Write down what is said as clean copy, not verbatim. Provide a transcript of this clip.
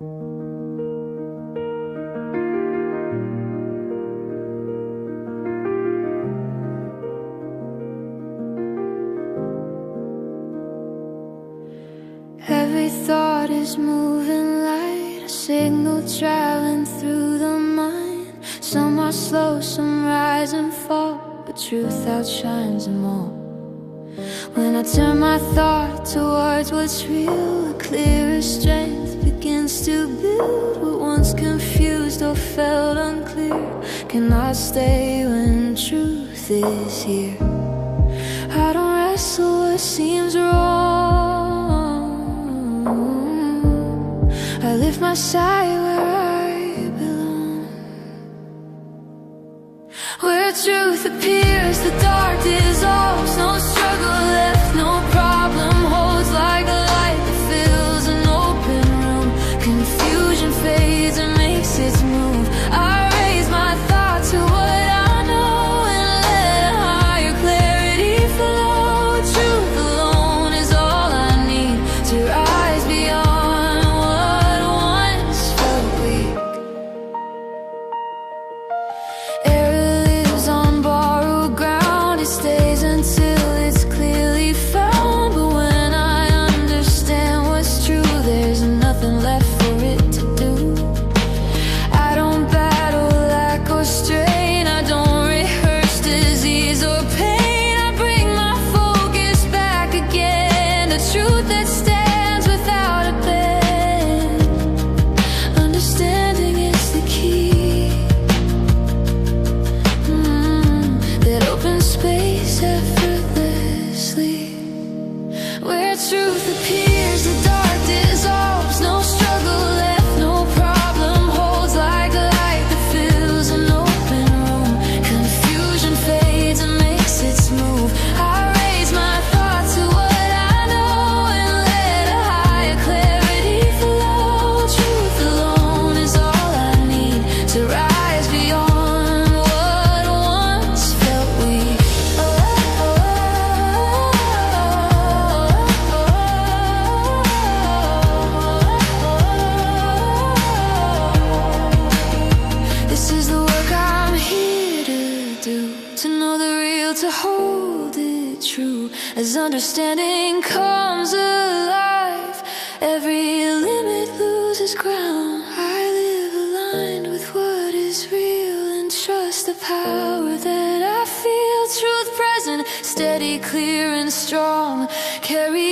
Every thought is moving light, a signal traveling through the mind. Some are slow, some rise and fall, but truth outshines them all. When I turn my thought towards what's real, a clearer strength begins to build. What once confused or felt unclear cannot stay when truth is here. I don't wrestle what seems wrong, I lift my sight where I belong. Where truth appears, the dark dissolves. No struggle left, no problem holds like a light that fills an open room. Confusion fades and makes its move. I raise my thought to what I know and let a higher clarity flow. Truth alone is all I need to rise beyond what once felt weak. Error lives on borrowed ground, it stays until it's clearly found. But when I understand what's true, there's nothing left for it to do. I don't battle lack or strain, I don't rehearse disease or pain. I bring my focus back again, the truth that stands without a bend. Understanding is the key, that opens space effortlessly. Where truth appears, the dark dissolves. No struggle left, no problem holds like a light that fills an open room. Confusion fades and makes its move. I raise my thought to what I know and let a higher clarity flow. Truth alone is all I need to rise beyond what once felt weak. This is the work I'm here to do, to know the real, to hold it true. As understanding comes alive, every limit loses ground. I live aligned with what is real and trust the power that I feel. Truth present, steady, clear and strong. Carry